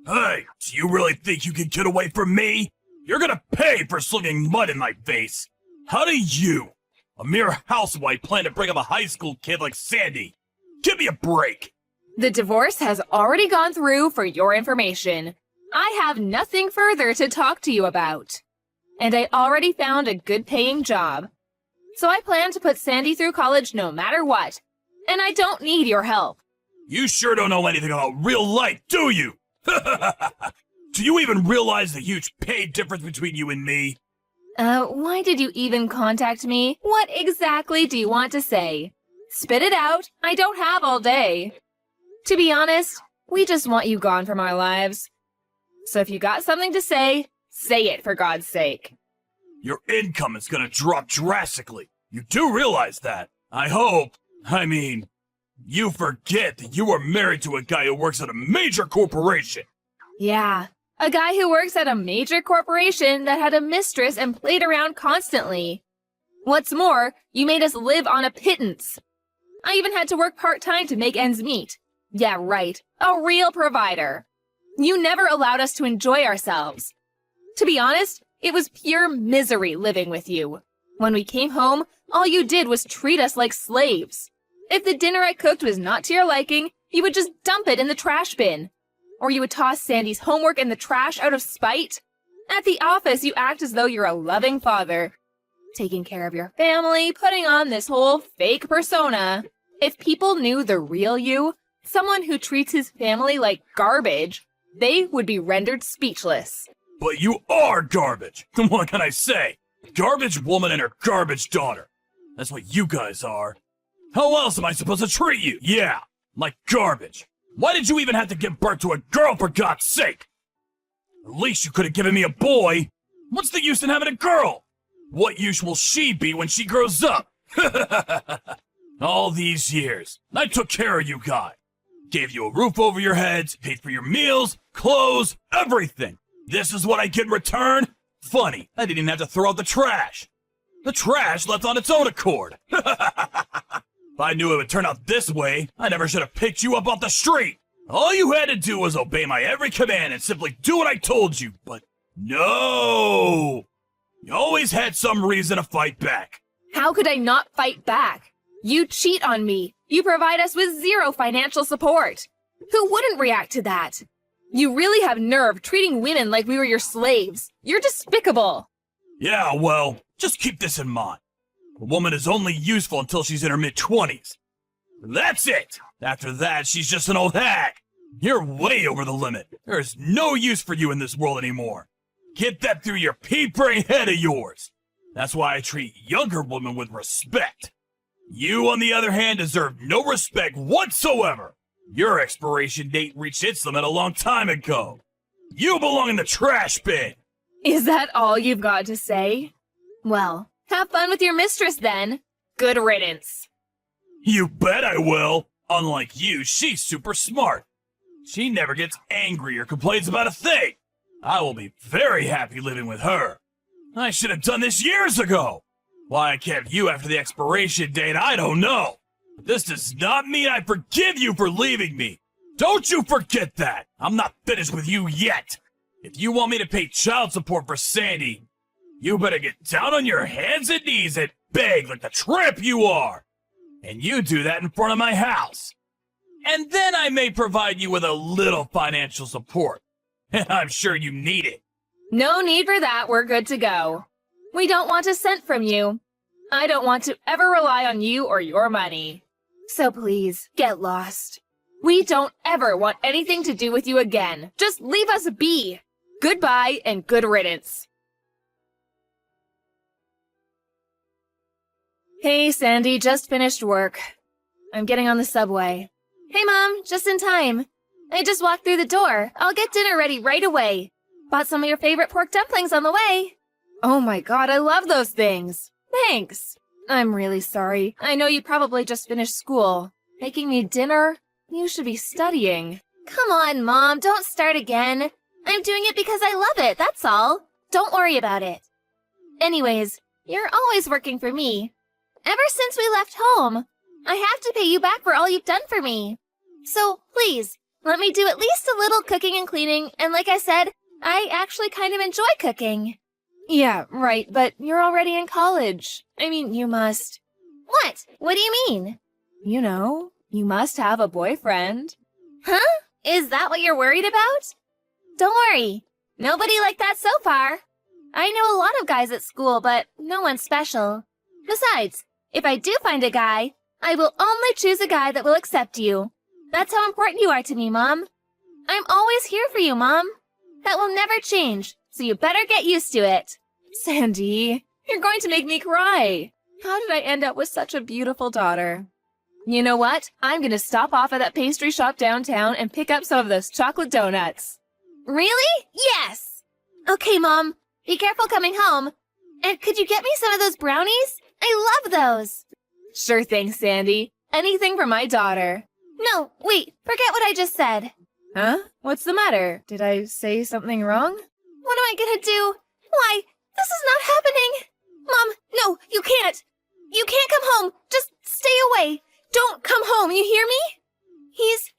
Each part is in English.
Hey, do you really think you can get away from me? You're gonna pay for slinging mud in my face. How do you, a mere housewife, plan to bring up a high school kid like Sandy? Give me a break. The divorce has already gone through for your information. I have nothing further to talk to you about. And I already found a good-paying job. So I plan to put Sandy through college no matter what. And I don't need your help. You sure don't know anything about real life, do you? Do you even realize the huge pay difference between you and me? Why did you even contact me? What exactly do you want to say? Spit it out. I don't have all day. To be honest, we just want you gone from our lives. So if you got something to say it for God's sake. Your income is gonna drop drastically. You do realize that. You forget that you are married to a guy who works at a major corporation. Yeah, a guy who works at a major corporation that had a mistress and played around constantly. What's more, you made us live on a pittance. I even had to work part-time to make ends meet. Yeah, right, a real provider. You never allowed us to enjoy ourselves. To be honest, it was pure misery living with you. When we came home, all you did was treat us like slaves. If the dinner I cooked was not to your liking, you would just dump it in the trash bin. Or you would toss Sandy's homework in the trash out of spite. At the office, you act as though you're a loving father, taking care of your family, putting on this whole fake persona. If people knew the real you, someone who treats his family like garbage, they would be rendered speechless. But you are garbage. What can I say? Garbage woman and her garbage daughter. That's what you guys are. How else am I supposed to treat you? Yeah, like garbage. Why did you even have to give birth to a girl, for God's sake? At least you could have given me a boy. What's the use in having a girl? What use will she be when she grows up? All these years, I took care of you guys. Gave you a roof over your heads, paid for your meals, clothes, everything. This is what I get in return? Funny, I didn't even have to throw out the trash. The trash left on its own accord. If I knew it would turn out this way, I never should have picked you up off the street. All you had to do was obey my every command and simply do what I told you, but no! You always had some reason to fight back. How could I not fight back? You cheat on me. You provide us with zero financial support. Who wouldn't react to that? You really have nerve treating women like we were your slaves. You're despicable. Yeah, well, just keep this in mind. A woman is only useful until she's in her mid-20s. That's it! After that, she's just an old hag. You're way over the limit. There's no use for you in this world anymore. Get that through your pea-brain head of yours. That's why I treat younger women with respect. You, on the other hand, deserve no respect whatsoever. Your expiration date reached its limit a long time ago. You belong in the trash bin. Is that all you've got to say? Well, have fun with your mistress then. Good riddance. You bet I will. Unlike you, she's super smart. She never gets angry or complains about a thing. I will be very happy living with her. I should have done this years ago. Why I kept you after the expiration date, I don't know. But this does not mean I forgive you for leaving me. Don't you forget that. I'm not finished with you yet. If you want me to pay child support for Sandy, you better get down on your hands and knees and beg like the tramp you are. And you do that in front of my house. And then I may provide you with a little financial support. And I'm sure you need it. No need for that. We're good to go. We don't want a cent from you. I don't want to ever rely on you or your money. So please, get lost. We don't ever want anything to do with you again. Just leave us be. Goodbye and good riddance. Hey, Sandy, just finished work. I'm getting on the subway. Hey, Mom, just in time. I just walked through the door. I'll get dinner ready right away. Bought some of your favorite pork dumplings on the way. Oh my God, I love those things. Thanks. I'm really sorry. I know you probably just finished school. Making me dinner? You should be studying. Come on, Mom, don't start again. I'm doing it because I love it, that's all. Don't worry about it. Anyways, you're always working for me. Ever since we left home, I have to pay you back for all you've done for me. So, please, Let me do at least a little cooking and cleaning, and like I said, I actually kind of enjoy cooking. Yeah, right, but you're already in college. I mean, you must. What? What do you mean? You know, you must have a boyfriend. Huh? Is that what you're worried about? Don't worry. Nobody like that so far. I know a lot of guys at school, but no one special. Besides, if I do find a guy, I will only choose a guy that will accept you. That's how important you are to me, Mom. I'm always here for you, Mom. That will never change, so you better get used to it. Sandy, you're going to make me cry. How did I end up with such a beautiful daughter? You know what? I'm going to stop off at that pastry shop downtown and pick up some of those chocolate donuts. Really? Yes! Okay, Mom. Be careful coming home. And could you get me some of those brownies? I love those. Sure thing, Sandy. Anything for my daughter. No, wait. Forget what I just said. Huh? What's the matter? Did I say something wrong? What am I gonna do? Why? This is not happening. Mom, no, you can't. You can't come home. Just stay away. Don't come home, you hear me?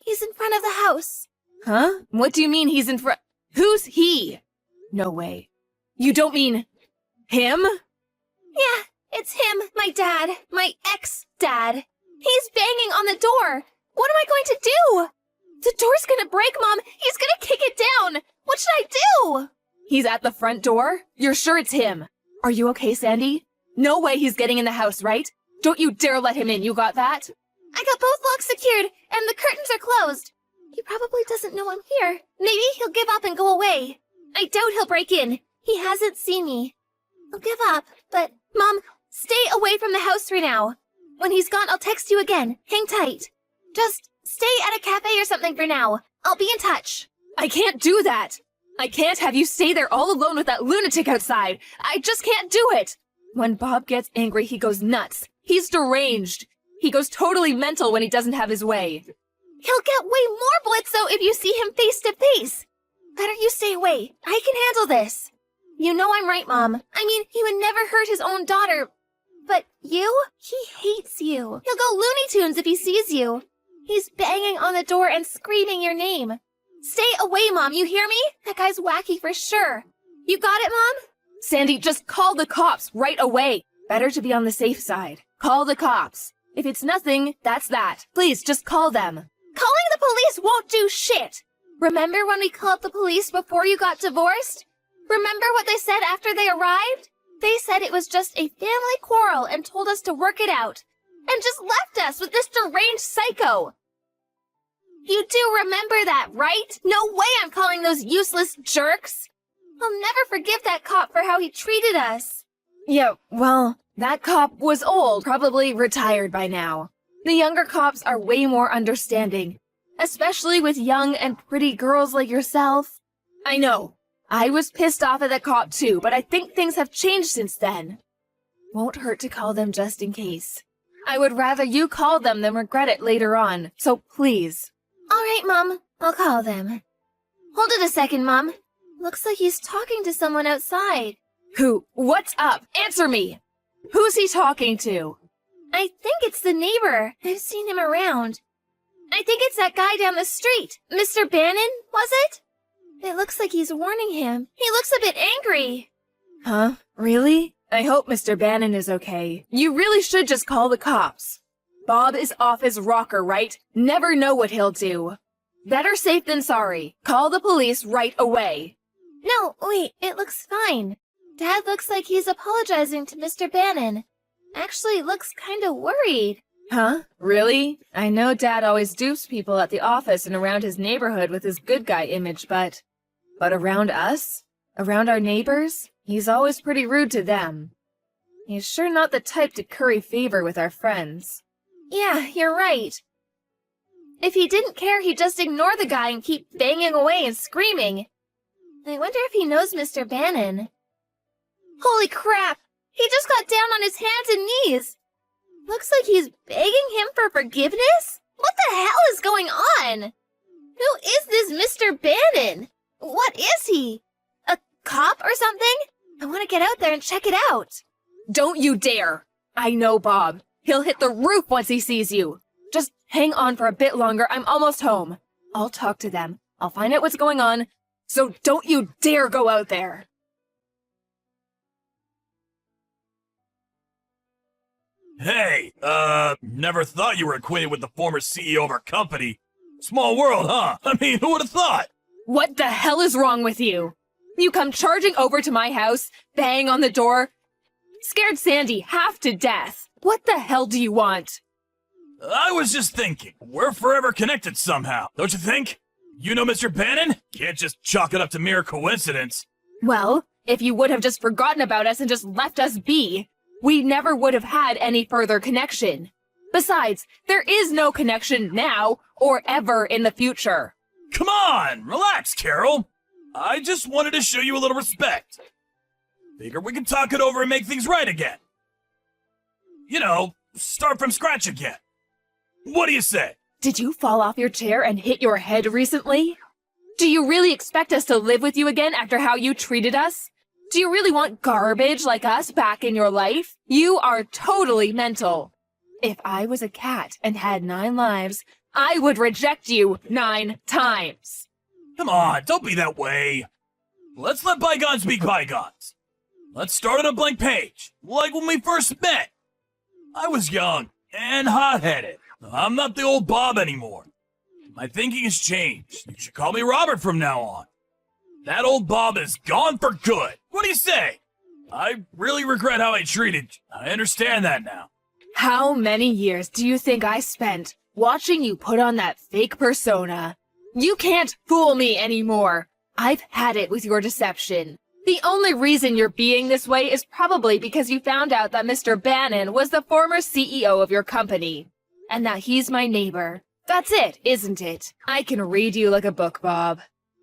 He's in front of the house. Huh? What do you mean he's in front? Who's he? No way. You don't mean him? Yeah, it's him, my dad, my ex-dad. He's banging on the door. What am I going to do? The door's gonna break, Mom. He's gonna kick it down. What should I do? He's at the front door? You're sure it's him? Are you okay, Sandy? No way he's getting in the house, right? Don't you dare let him in, you got that? I got both locks secured, and the curtains are closed. He probably doesn't know I'm here. Maybe he'll give up and go away. I doubt he'll break in. He hasn't seen me. He'll give up, but Mom, stay away from the house for now. When he's gone, I'll text you again. Hang tight. Just stay at a cafe or something for now. I'll be in touch. I can't do that. I can't have you stay there all alone with that lunatic outside. I just can't do it. When Bob gets angry, he goes nuts. He's deranged. He goes totally mental when he doesn't have his way. He'll get way more blitzo if you see him face to face. Better you stay away. I can handle this. You know I'm right, Mom. I mean, he would never hurt his own daughter. But you? He hates you. He'll go Looney Tunes if he sees you. He's banging on the door and screaming your name. Stay away, Mom, you hear me? That guy's wacky for sure. You got it, Mom? Sandy, just call the cops right away. Better to be on the safe side. Call the cops. If it's nothing, that's that. Please, just call them. Calling the police won't do shit. Remember when we called the police before you got divorced? Remember what they said after they arrived? They said it was just a family quarrel and told us to work it out. And just left us with this deranged psycho. You do remember that, right? No way I'm calling those useless jerks. I'll never forgive that cop for how he treated us. Yeah, well, that cop was old, probably retired by now. The younger cops are way more understanding, especially with young and pretty girls like yourself. I know. I was pissed off at that cop too, but I think things have changed since then. Won't hurt to call them just in case. I would rather you call them than regret it later on, so please. All right, Mom. I'll call them. Hold it a second, Mom. Looks like he's talking to someone outside. Who? What's up? Answer me! Who's he talking to? I think it's the neighbor. I've seen him around. I think it's that guy down the street. Mr. Bannon, was it? It looks like he's warning him. He looks a bit angry. Huh? Really? I hope Mr. Bannon is okay. You really should just call the cops. Bob is off his rocker, right? Never know what he'll do. Better safe than sorry. Call the police right away. No, wait, it looks fine. Dad looks like he's apologizing to Mr. Bannon. Actually looks kinda worried. Huh? Really? I know Dad always dupes people at the office and around his neighborhood with his good guy image, but around us? Around our neighbors? He's always pretty rude to them. He's sure not the type to curry favor with our friends. Yeah, you're right. If he didn't care, he'd just ignore the guy and keep banging away and screaming. I wonder if he knows Mr. Bannon. Holy crap! He just got down on his hands and knees. Looks like he's begging him for forgiveness? What the hell is going on? Who is this Mr. Bannon? What is he? A cop or something? I want to get out there and check it out. Don't you dare! I know Bob. He'll hit the roof once he sees you. Just hang on for a bit longer. I'm almost home. I'll talk to them. I'll find out what's going on. So don't you dare go out there. Hey, never thought you were acquainted with the former CEO of our company. Small world, huh? I mean, who would have thought? What the hell is wrong with you? You come charging over to my house, bang on the door, scared Sandy half to death. What the hell do you want? I was just thinking, we're forever connected somehow, don't you think? You know Mr. Bannon? Can't just chalk it up to mere coincidence. Well, if you would have just forgotten about us and just left us be, we never would have had any further connection. Besides, there is no connection now or ever in the future. Come on, relax, Carol. I just wanted to show you a little respect. Figure we can talk it over and make things right again. You know, start from scratch again. What do you say? Did you fall off your chair and hit your head recently? Do you really expect us to live with you again after how you treated us? Do you really want garbage like us back in your life? You are totally mental. If I was a cat and had 9 lives, I would reject you 9 times. Come on, don't be that way. Let's let bygones be bygones. Let's start on a blank page, like when we first met. I was young and hot-headed. I'm not the old Bob anymore. My thinking has changed. You should call me Robert from now on. That old Bob is gone for good. What do you say? I really regret how I treated you. I understand that now. How many years do you think I spent watching you put on that fake persona? You can't fool me anymore. I've had it with your deception. The only reason you're being this way is probably because you found out that Mr. Bannon was the former CEO of your company, and that he's my neighbor. That's it, isn't it? I can read you like a book, Bob.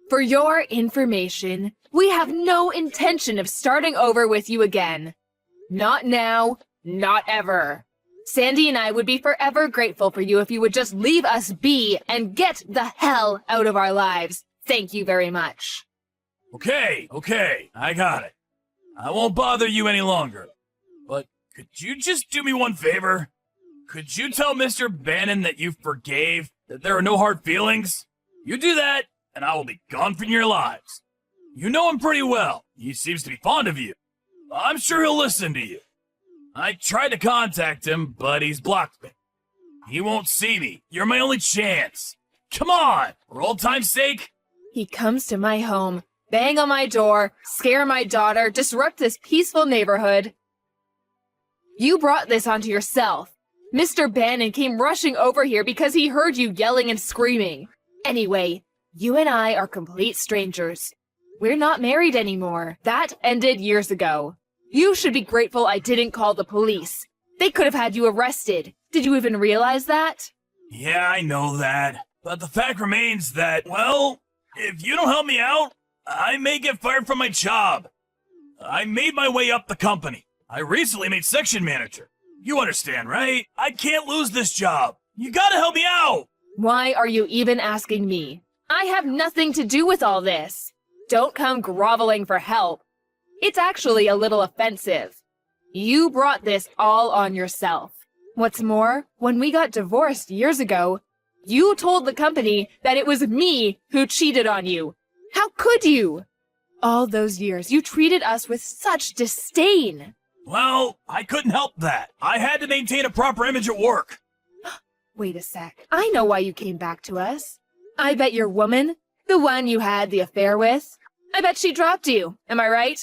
For your information, we have no intention of starting over with you again. Not now, not ever. Sandy and I would be forever grateful for you if you would just leave us be and get the hell out of our lives. Thank you very much. Okay, I got it. I won't bother you any longer. But could you just do me one favor? Could you tell Mr. Bannon that you forgave, that there are no hard feelings? You do that, and I will be gone from your lives. You know him pretty well. He seems to be fond of you. I'm sure he'll listen to you. I tried to contact him, but he's blocked me. He won't see me. You're my only chance. Come on, for old time's sake. He comes to my home, bang on my door, scare my daughter, disrupt this peaceful neighborhood. You brought this onto yourself. Mr. Bannon came rushing over here because he heard you yelling and screaming. Anyway, you and I are complete strangers. We're not married anymore. That ended years ago. You should be grateful I didn't call the police. They could have had you arrested. Did you even realize that? Yeah, I know that. But the fact remains that, well, if you don't help me out, I may get fired from my job. I made my way up the company. I recently made section manager. You understand, right? I can't lose this job. You gotta help me out. Why are you even asking me? I have nothing to do with all this. Don't come groveling for help. It's actually a little offensive. You brought this all on yourself. What's more, when we got divorced years ago, you told the company that it was me who cheated on you. How could you? All those years, you treated us with such disdain. Well, I couldn't help that. I had to maintain a proper image at work. Wait a sec. I know why you came back to us. I bet your woman, the one you had the affair with, I bet she dropped you. Am I right?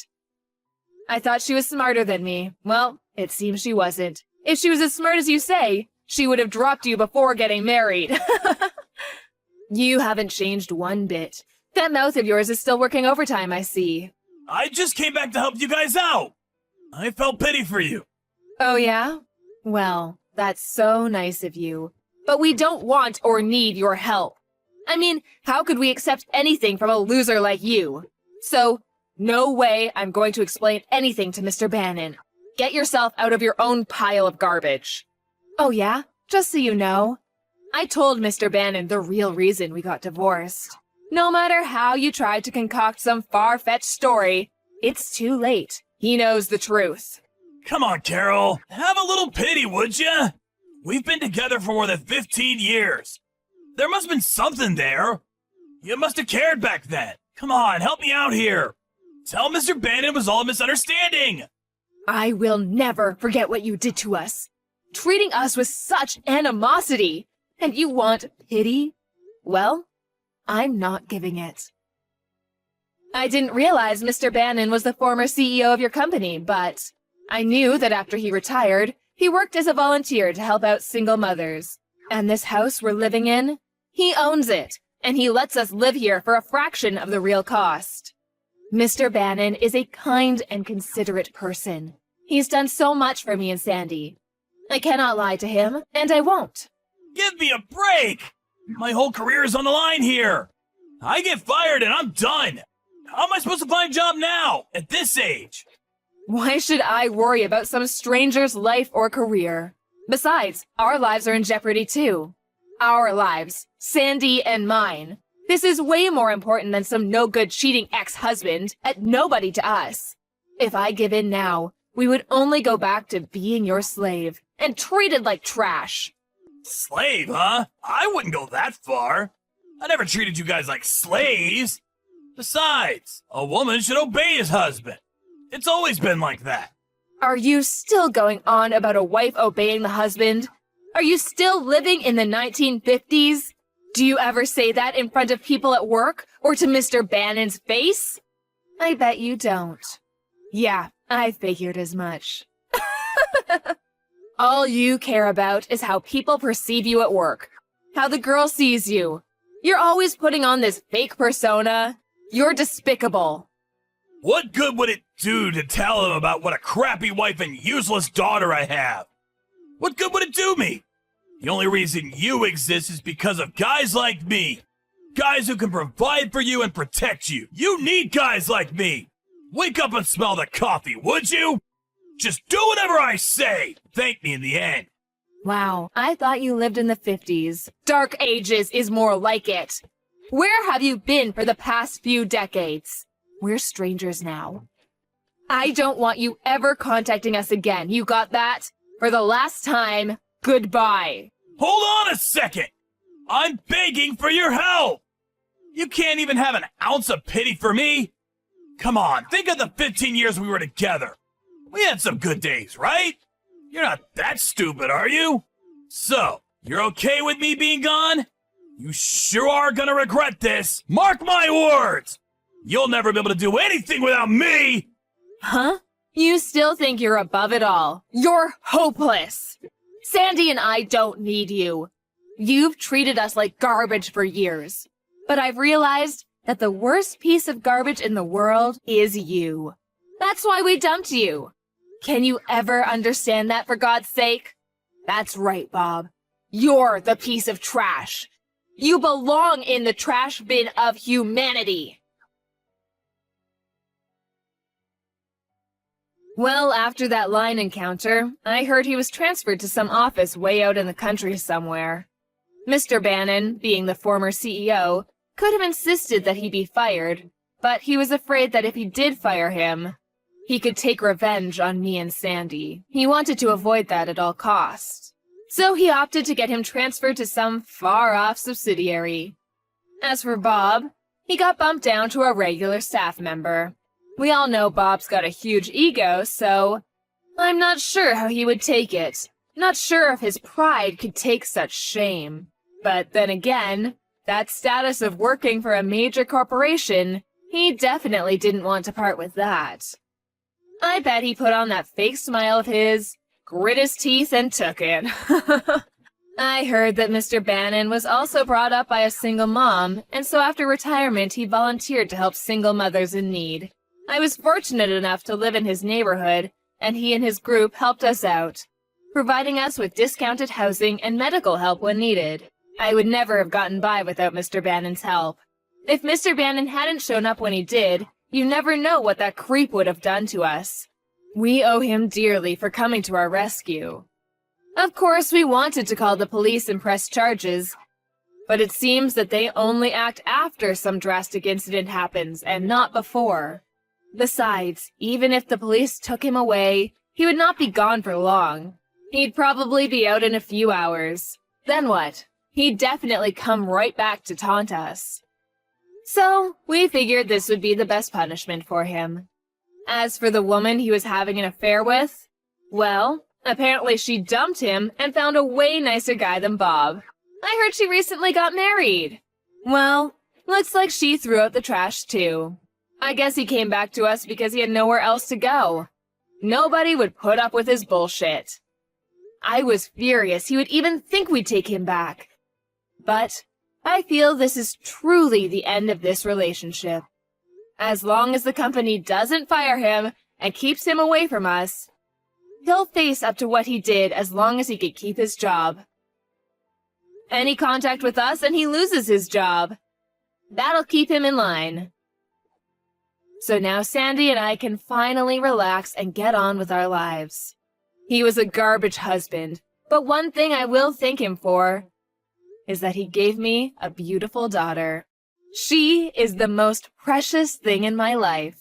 I thought she was smarter than me. Well, it seems she wasn't. If she was as smart as you say, she would have dropped you before getting married. You haven't changed one bit. That mouth of yours is still working overtime, I see. I just came back to help you guys out. I felt pity for you. Oh, yeah? Well, that's so nice of you. But we don't want or need your help. I mean, how could we accept anything from a loser like you? So, no way I'm going to explain anything to Mr. Bannon. Get yourself out of your own pile of garbage. Oh, yeah? Just so you know, I told Mr. Bannon the real reason we got divorced. No matter how you tried to concoct some far-fetched story, it's too late. He knows the truth. Come on, Carol. Have a little pity, would ya? We've been together for more than 15 years. There must have been something there. You must have cared back then. Come on, help me out here. Tell Mr. Bannon it was all a misunderstanding. I will never forget what you did to us. Treating us with such animosity. And you want pity? Well, I'm not giving it. I didn't realize Mr. Bannon was the former CEO of your company, but I knew that after he retired, he worked as a volunteer to help out single mothers. And this house we're living in, he owns it, and he lets us live here for a fraction of the real cost. Mr. Bannon is a kind and considerate person. He's done so much for me and Sandy. I cannot lie to him, and I won't. Give me a break! My whole career is on the line here. I get fired and I'm done. How am I supposed to find a job now, at this age? Why should I worry about some stranger's life or career? Besides, our lives are in jeopardy too. Our lives, Sandy and mine. This is way more important than some no-good cheating ex-husband, and nobody to us. If I give in now, we would only go back to being your slave, and treated like trash. Slave, huh? I wouldn't go that far. I never treated you guys like slaves. Besides, a woman should obey his husband. It's always been like that. Are you still going on about a wife obeying the husband? Are you still living in the 1950s? Do you ever say that in front of people at work or to Mr. Bannon's face? I bet you don't. Yeah, I figured as much. All you care about is how people perceive you at work, how the girl sees you. You're always putting on this fake persona. You're despicable. What good would it do to tell him about what a crappy wife and useless daughter I have? What good would it do me? The only reason you exist is because of guys like me. Guys who can provide for you and protect you. You need guys like me. Wake up and smell the coffee, would you? Just do whatever I say. Thank me in the end. Wow, I thought you lived in the 50s. Dark Ages is more like it. Where have you been for the past few decades? We're strangers now. I don't want you ever contacting us again. You got that? For the last time, goodbye. Hold on a second. I'm begging for your help. You can't even have an ounce of pity for me. Come on, think of the 15 years we were together. We had some good days, right? You're not that stupid, are you? So, you're okay with me being gone? You sure are gonna regret this. Mark my words. You'll never be able to do anything without me. Huh? You still think you're above it all. You're hopeless. Sandy and I don't need you. You've treated us like garbage for years. But I've realized that the worst piece of garbage in the world is you. That's why we dumped you. Can you ever understand that, for God's sake? That's right, Bob. You're the piece of trash. You belong in the trash bin of humanity. Well, after that line encounter, I heard he was transferred to some office way out in the country somewhere. Mr. Bannon, being the former CEO, could have insisted that he be fired, but he was afraid that if he did fire him, he could take revenge on me and Sandy. He wanted to avoid that at all costs. So he opted to get him transferred to some far-off subsidiary. As for Bob, he got bumped down to a regular staff member. We all know Bob's got a huge ego, so I'm not sure how he would take it. Not sure if his pride could take such shame. But then again, that status of working for a major corporation, he definitely didn't want to part with that. I bet he put on that fake smile of his, grit his teeth, and took it. I heard that Mr. Bannon was also brought up by a single mom, and so after retirement he volunteered to help single mothers in need. I was fortunate enough to live in his neighborhood, and he and his group helped us out, providing us with discounted housing and medical help when needed. I would never have gotten by without Mr. Bannon's help. If Mr. Bannon hadn't shown up when he did, you never know what that creep would have done to us. We owe him dearly for coming to our rescue. Of course, we wanted to call the police and press charges, but it seems that they only act after some drastic incident happens and not before. Besides, even if the police took him away, he would not be gone for long. He'd probably be out in a few hours. Then what? he'd definitely come right back to taunt us. So, we figured this would be the best punishment for him. As for the woman he was having an affair with, well, apparently she dumped him and found a way nicer guy than Bob. I heard she recently got married. Well, looks like she threw out the trash too. I guess he came back to us because he had nowhere else to go. Nobody would put up with his bullshit. I was furious he would even think we'd take him back. But I feel this is truly the end of this relationship. As long as the company doesn't fire him and keeps him away from us, he'll face up to what he did as long as he could keep his job. Any contact with us and he loses his job. That'll keep him in line. So now Sandy and I can finally relax and get on with our lives. He was a garbage husband, but one thing I will thank him for is that he gave me a beautiful daughter. She is the most precious thing in my life.